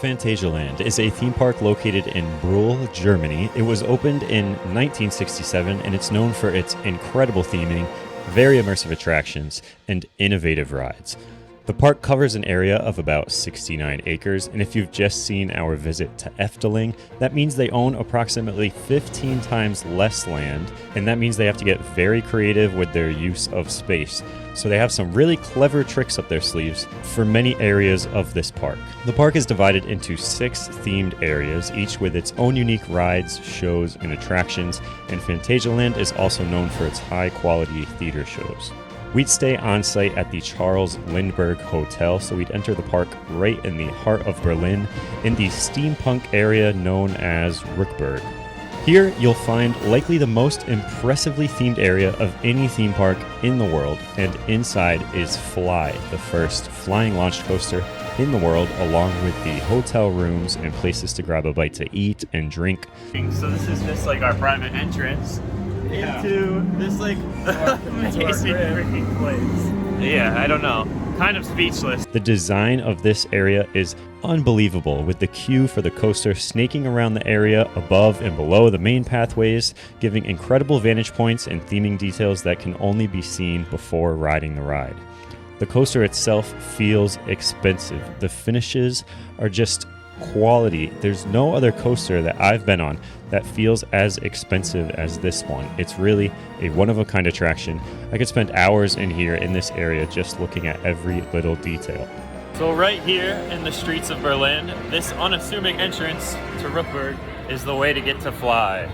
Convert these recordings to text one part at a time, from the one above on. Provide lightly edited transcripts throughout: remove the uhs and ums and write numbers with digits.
Phantasialand is a theme park located in Brühl, Germany. It was opened in 1967 and it's known for its incredible theming, very immersive attractions, and innovative rides. The park covers an area of about 69 acres, and if you've just seen our visit to F.L.Y, that means they own approximately 15 times less land, and that means they have to get very creative with their use of space. So they have some really clever tricks up their sleeves for many areas of this park. The park is divided into 6 themed areas, each with its own unique rides, shows, and attractions, and Phantasialand is also known for its high-quality theater shows. We'd stay on site at the Charles Lindbergh Hotel, so we'd enter the park right in the heart of Berlin in the steampunk area known as Ruckburg. Here you'll find likely the most impressively themed area of any theme park in the world, and inside is F.L.Y, the first flying launch coaster in the world, along with the hotel rooms and places to grab a bite to eat and drink. So this is just like our private entrance into this like amazing freaking place. Yeah, I don't know. Kind of speechless. The design of this area is unbelievable, with the queue for the coaster snaking around the area above and below the main pathways, giving incredible vantage points and theming details that can only be seen before riding the ride. The coaster itself feels expensive. The finishes are just quality. There's no other coaster that I've been on that feels as expensive as this one. It's really a one-of-a-kind attraction. I could spend hours in here in this area just looking at every little detail. So right here in the streets of Berlin, this unassuming entrance to Ruckburg is the way to get to F.L.Y.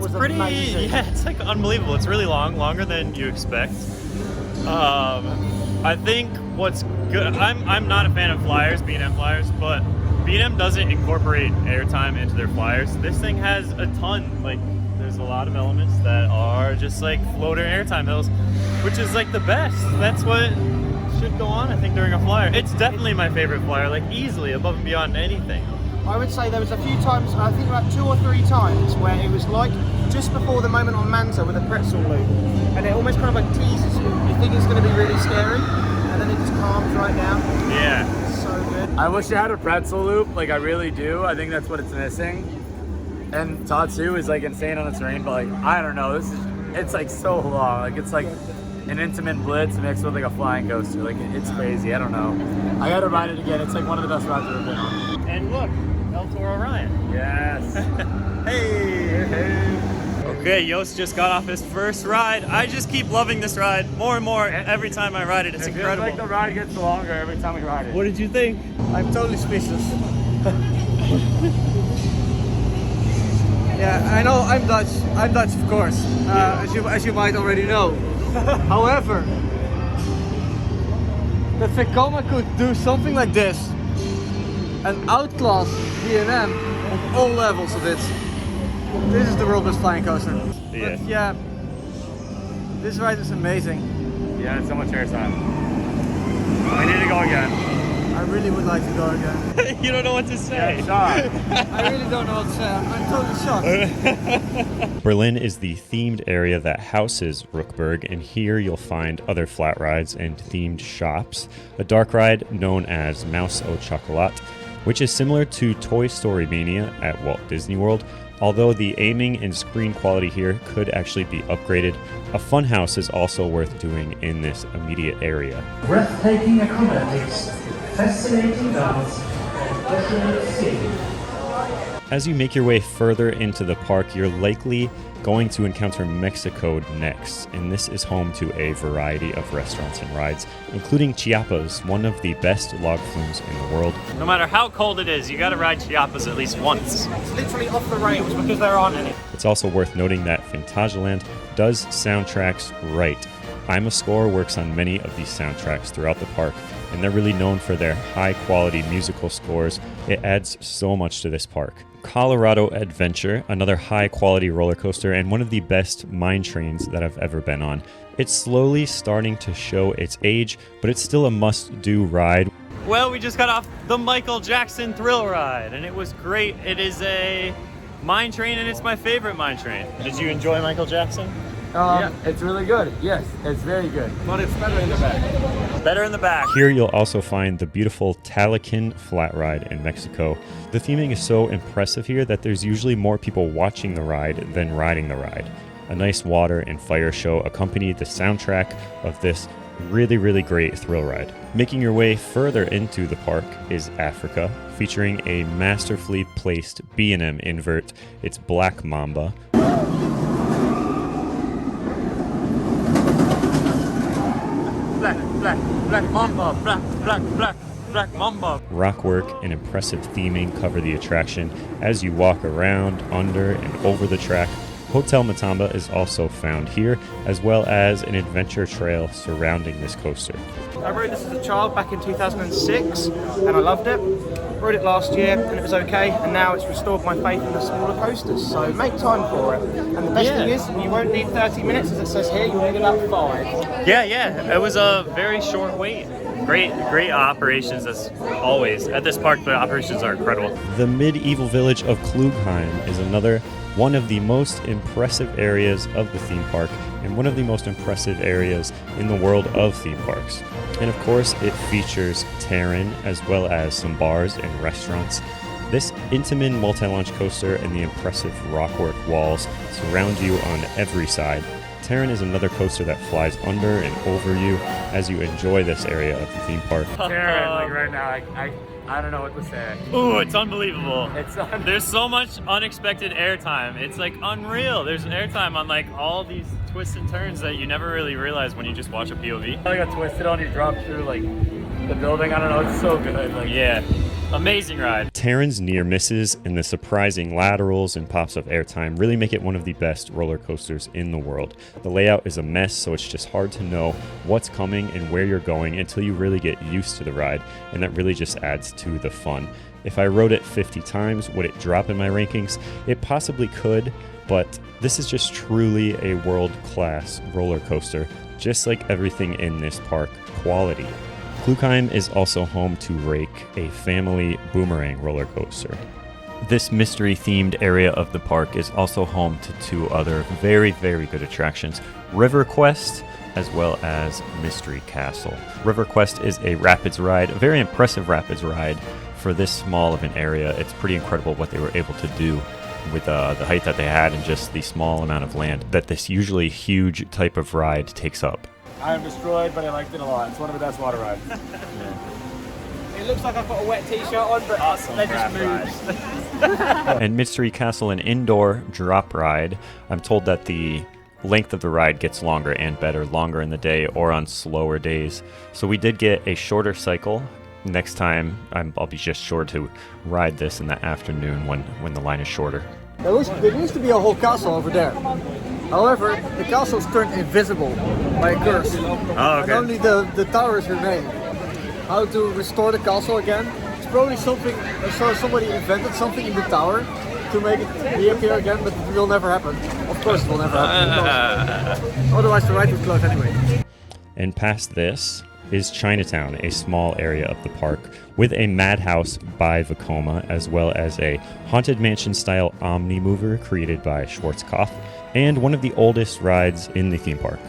It's pretty, yeah, it's like unbelievable. It's really long, longer than you expect. I think what's good, I'm not a fan of flyers, B&M flyers, but B&M doesn't incorporate airtime into their flyers. This thing has a ton, like there's a lot of elements that are just like floater airtime hills, which is like the best. That's what should go on, I think, during a flyer. It's definitely my favorite flyer, like easily above and beyond anything. I would say there was a few times, I think about 2 or 3 times, where it was like just before the moment on Manta with a pretzel loop, and it almost kind of like teases you. You think it's going to be really scary, and then it just calms right down. Yeah. It's so good. I wish it had a pretzel loop, like I really do. I think that's what it's missing. And Tatsu is like insane on the terrain, but like, I don't know, it's like so long. Like it's like an intimate blitz mixed with like a flying coaster. Like it's crazy, I don't know. I gotta ride it again. It's like one of the best rides I've ever been on. And look, El Toro Ryan. Yes. Hey. Okay, Yost just got off his first ride. I just keep loving this ride more and more every time I ride it. It's incredible. Feels like the ride gets longer every time we ride it. What did you think? I'm totally speechless. Yeah, I know I'm Dutch. I'm Dutch, of course, as you might already know. However, that Vekoma could do something like this and outclass B&M on all levels of it. This is the world's best flying coaster. Yeah. But yeah, this ride is amazing. Yeah, it's so much airtime. I need to go again. I really would like to go again. You don't know what to say. I really don't know what to say. I'm totally shocked. Berlin is the themed area that houses Ruckburg, and here you'll find other flat rides and themed shops. A dark ride known as Maus au Chocolat, which is similar to Toy Story Mania at Walt Disney World, although the aiming and screen quality here could actually be upgraded. A fun house is also worth doing in this immediate area. Breathtaking acrobatics, fascinating dance, and passionate singing. As you make your way further into the park, you're likely going to encounter Mexico next, and this is home to a variety of restaurants and rides, including Chiapas, one of the best log flumes in the world. No matter how cold it is, you gotta ride Chiapas at least once. It's literally off the rails because there aren't any. It's also worth noting that Phantasialand does soundtracks right. I'm a Score works on many of these soundtracks throughout the park, and they're really known for their high-quality musical scores. It adds so much to this park. Colorado Adventure, another high-quality roller coaster and one of the best mine trains that I've ever been on. It's slowly starting to show its age, but it's still a must-do ride. Well, we just got off the Michael Jackson thrill ride, and it was great. It is a mine train, and it's my favorite mine train. Did you enjoy Michael Jackson? Yeah, it's really good. Yes, it's very good. But it's better in the back. Better in the back. Here you'll also find the beautiful Talaquin flat ride in Mexico. The theming is so impressive here that there's usually more people watching the ride than riding the ride. A nice water and fire show accompanied the soundtrack of this really great thrill ride. Making your way further into the park is Africa, featuring a masterfully placed B&M invert. It's Black Mamba. Black Mamba, Black Mamba. Rockwork and impressive theming cover the attraction as you walk around, under, and over the track. Hotel Matamba is also found here, as well as an adventure trail surrounding this coaster. I rode this as a child back in 2006 and I loved it. Rode it last year and it was okay, and now it's restored my faith in the smaller coasters, so make time for it. And the best thing is, you won't need 30 minutes as it says here, you'll need about 5. Yeah, it was a very short wait. Great operations as always at this park. The operations are incredible. The medieval village of Klugheim is another one of the most impressive areas of the theme park and one of the most impressive areas in the world of theme parks. And of course, it features Taron as well as some bars and restaurants. This Intamin multi-launch coaster and the impressive rockwork walls surround you on every side. Taron is another coaster that flies under and over you as you enjoy this area of the theme park. Taron, like right now, I don't know what to say. Ooh, it's unbelievable. It's There's so much unexpected airtime. It's like unreal. There's airtime on like all these twists and turns that you never really realize when you just watch a POV. I got twisted on, you drop through like the building. I don't know, it's so good. Like, Yeah, amazing ride. Taron's near misses and the surprising laterals and pops of airtime really make it one of the best roller coasters in the world. The layout is a mess, so it's just hard to know what's coming and where you're going until you really get used to the ride, and that really just adds to the fun. If I rode it 50 times, would it drop in my rankings? It possibly could, but this is just truly a world-class roller coaster, just like everything in this park, quality. Klugheim is also home to Rake, a family boomerang roller coaster. This mystery-themed area of the park is also home to 2 other very good attractions, River Quest as well as Mystery Castle. River Quest is a rapids ride, a very impressive rapids ride for this small of an area. It's pretty incredible what they were able to do with the height that they had and just the small amount of land that this usually huge type of ride takes up. I am destroyed, but I liked it a lot. It's one of the best water rides. It looks like I've got a wet t-shirt on, but Awesome that just moves. And Mystery Castle, an indoor drop ride. I'm told that the length of the ride gets longer and better, longer in the day or on slower days. So we did get a shorter cycle. Next time, I'll be just sure to ride this in the afternoon when the line is shorter. There used to be a whole castle over there. However, the castle is turned invisible by a curse. Oh, And only the towers remain. How to restore the castle again? It's probably something, somebody invented something in the tower to make it reappear again, but it will never happen. Of course it will never happen. Otherwise the ride would close anyway. And past this is Chinatown, a small area of the park with a madhouse by Vekoma, as well as a haunted mansion style omni mover created by Schwarzkopf, and one of the oldest rides in the theme park.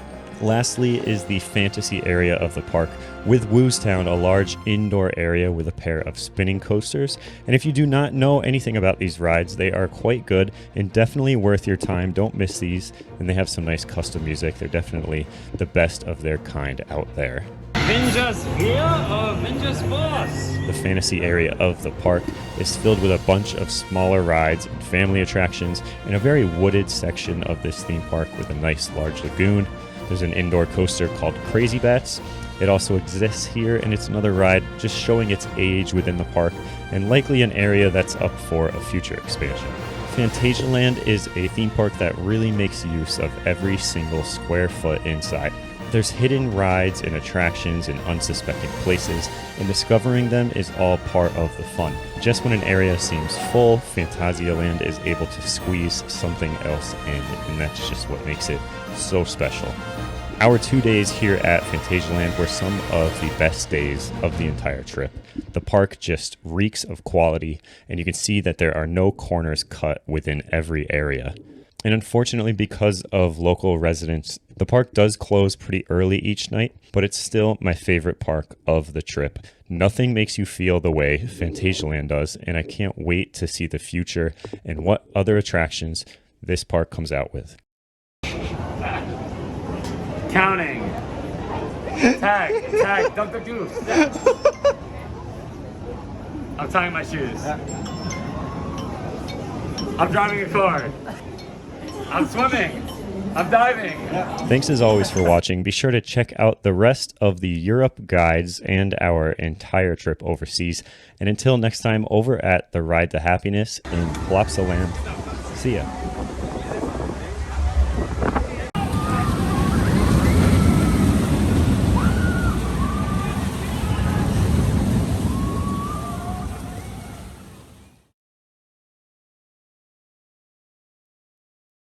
Lastly is the fantasy area of the park with Woostown, a large indoor area with a pair of spinning coasters. And if you do not know anything about these rides, they are quite good and definitely worth your time. Don't miss these. And they have some nice custom music. They're definitely the best of their kind out there. Ninjas here or Ninjas boss? The fantasy area of the park is filled with a bunch of smaller rides and family attractions in a very wooded section of this theme park with a nice large lagoon. There's an indoor coaster called Crazy Bats. It also exists here, and it's another ride just showing its age within the park and likely an area that's up for a future expansion. Phantasialand is a theme park that really makes use of every single square foot inside. There's hidden rides and attractions in unsuspecting places, and discovering them is all part of the fun. Just when an area seems full, Phantasialand is able to squeeze something else in, and that's just what makes it so special. Our 2 days here at Phantasialand were some of the best days of the entire trip. The park just reeks of quality, and you can see that there are no corners cut within every area. And unfortunately, because of local residents, the park does close pretty early each night, but it's still my favorite park of the trip. Nothing makes you feel the way Phantasialand does, and I can't wait to see the future and what other attractions this park comes out with. Counting. Tag, Dr. Goose. I'm tying my shoes. I'm driving a car. I'm swimming. I'm diving. Thanks as always for watching. Be sure to check out the rest of the Europe guides and our entire trip overseas. And until next time, over at the Ride to Happiness in Phantasialand, see ya.